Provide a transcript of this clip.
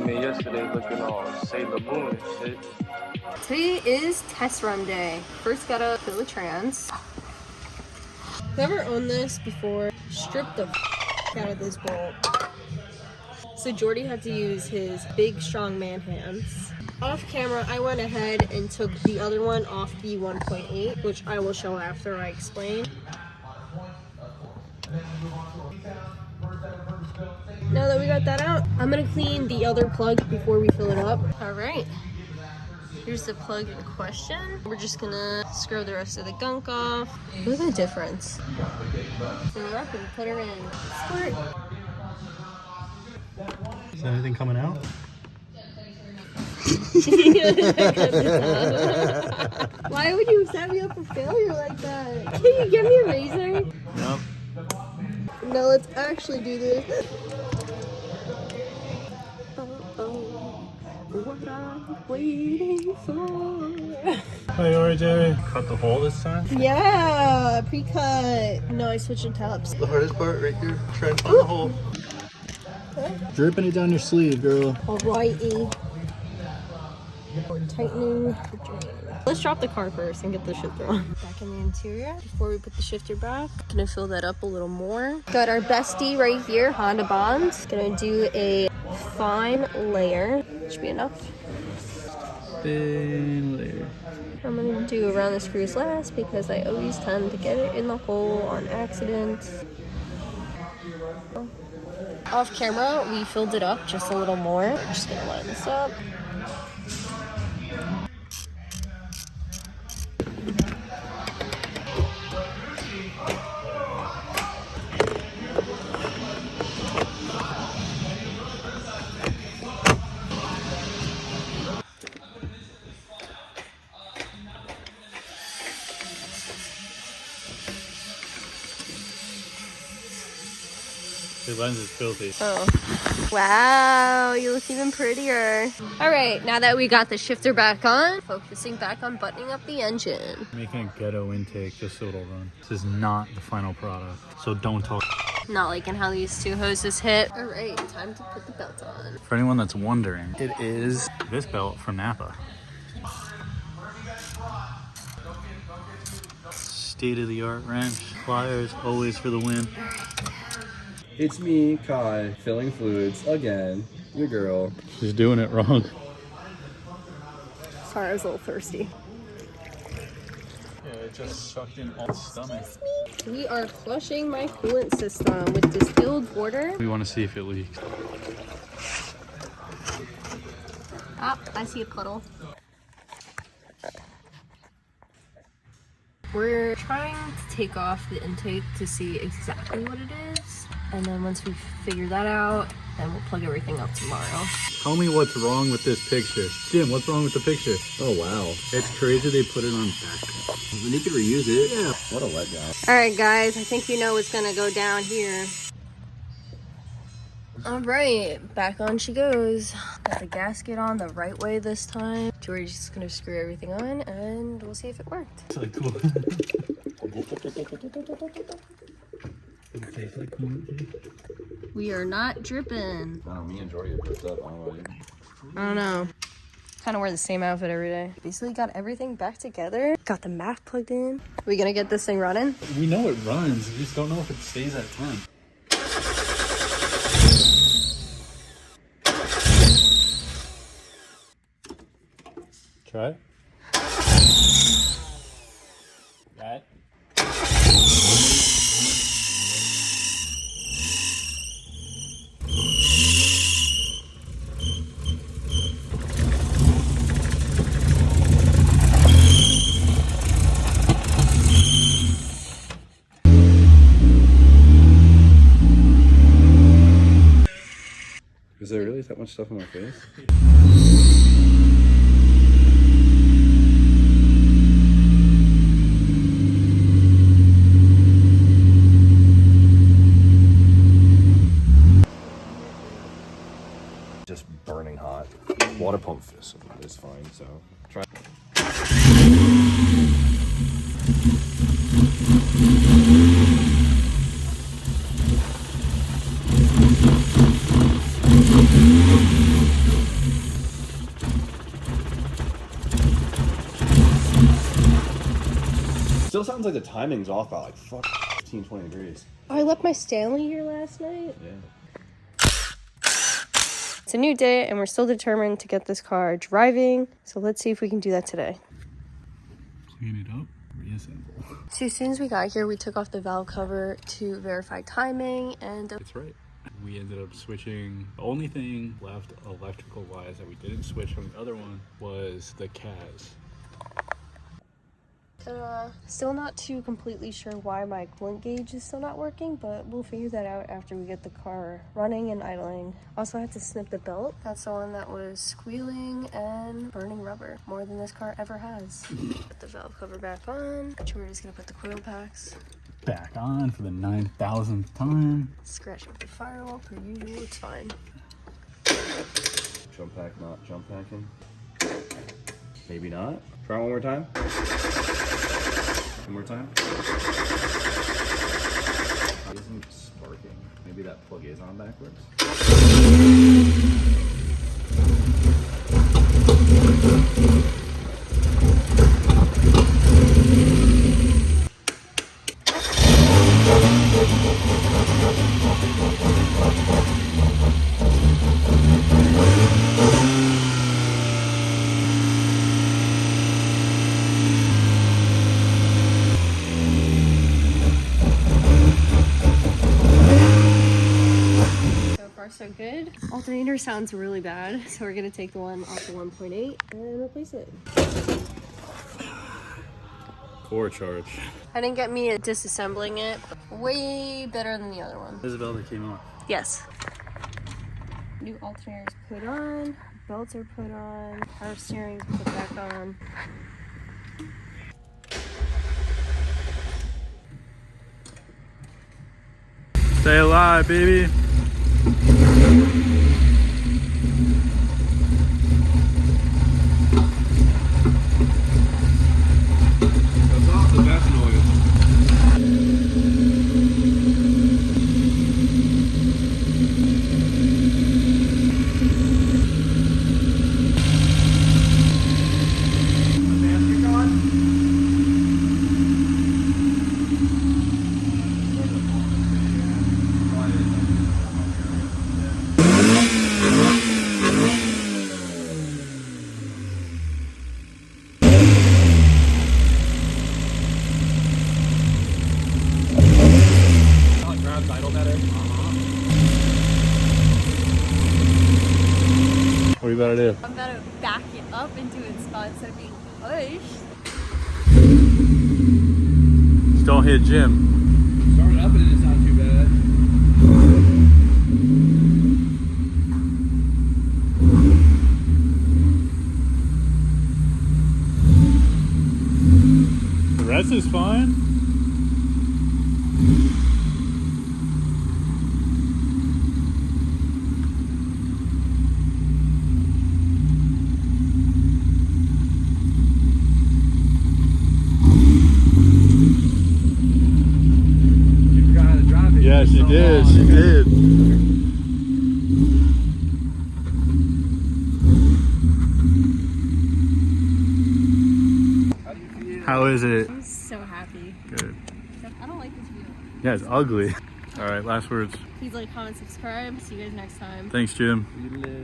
me yesterday looking all Sailor Moon and shit. Today is test run day. First gotta fill the trans. Whoever owned this before stripped the out of this bolt. So Jordy had to use his big strong man hands. Off camera, I went ahead and took the other one off the 1.8, which I will show after I explain. Now that we got that out, I'm gonna clean the other plug before we fill it up. All right, here's the plug in question. We're just gonna scrub the rest of the gunk off. Look at the difference. Fill her up and put her in. Squirt. Is anything coming out? Why would you set me up for failure like that? Can you give me a razor? Nope. No, let's actually do this. What I'm waiting for. Hey RJ, cut the hole this time? Yeah, pre-cut. No, I switched the tops. The hardest part right here, try and find the hole. Dripping it down your sleeve, girl. Alrighty. We're tightening the drain. Let's drop the car first and get the shifter on. Back in the interior before we put the shifter back. Gonna fill that up a little more. Got our bestie right here, Honda Bonds. Gonna do a fine layer. Should be enough. Thin layer. I'm gonna do around the screws last because I always tend to get it in the hole on accident. Off camera, we filled it up just a little more. We're just gonna line this up. The lens is filthy. Oh. Wow, you look even prettier. All right, now that we got the shifter back on, focusing back on buttoning up the engine. Making a ghetto intake just so it'll run. This is not the final product, so don't talk. Not liking how these two hoses hit. All right, time to put the belt on. For anyone that's wondering, it is this belt from Napa. State-of-the-art wrench. Pliers, always for the win. It's me, Kai, filling fluids again. Your girl. She's doing it wrong. Sorry, I was a little thirsty. Yeah, it just sucked in all the stomach. We are flushing my coolant system with distilled water. We want to see if it leaks. Ah, I see a puddle. We're trying to take off the intake to see exactly what it is. And then once we figure that out, then we'll plug everything up tomorrow. Tell me what's wrong with this picture. Jim, what's wrong with the picture? Oh, wow. It's crazy they put it on back. When you could reuse it. Yeah. What a letdown. All right, guys, I think you know what's gonna go down here. All right, back on she goes. Got the gasket on the right way this time. George's just gonna screw everything on and we'll see if it worked. It's like cool. We are not dripping. I don't know, me and Jordy are dressed up. I don't know. I don't know. Kind of wear the same outfit every day. Basically got everything back together. Got the map plugged in. We gonna get this thing running? We know it runs. We just don't know if it stays at 10. Try it. That. Is there really that much stuff on my face? Just burning hot. Water pump is fine, so try. sounds like the timing's off by like 15, 20 degrees. Oh, I left my Stanley here last night. Yeah. It's a new day and we're still determined to get this car driving. So let's see if we can do that today. Clean it up, reassemble. So as soon as we got here, we took off the valve cover to verify timing and That's right. We ended up switching. The only thing left electrical wise that we didn't switch from the other one was the CAS. Still not too completely sure why my coolant gauge is still not working, but we'll figure that out after we get the car running and idling. Also, I had to snip the belt. That's the one that was squealing and burning rubber, more than this car ever has. Put the valve cover back on. We're just gonna put the coil packs Back on for the 9,000th time. scratch up the firewall per usual. It's fine. Jump pack, not jump packing. Maybe not. Try one more time. One more time. It isn't sparking. Maybe that plug is on backwards. So good. Alternator sounds really bad, so we're gonna take the one off the 1.8 and replace it. Core charge. I didn't get me disassembling it, but way better than the other one. Isabel that came off. Yes. New alternators put on, belts are put on, power steering's put back on. Stay alive, baby. That's awesome. That's noise. What are you about to do? I'm about to back it up into its spot instead of being pushed. Just don't hit Jim. Started up and it's not too bad. The rest is fine. Yeah, she did. She did. How is it? I'm so happy. Good. I don't like this wheel. Yeah, it's ugly. All right, last words. Please like, comment, subscribe. See you guys next time. Thanks, Jim. You live.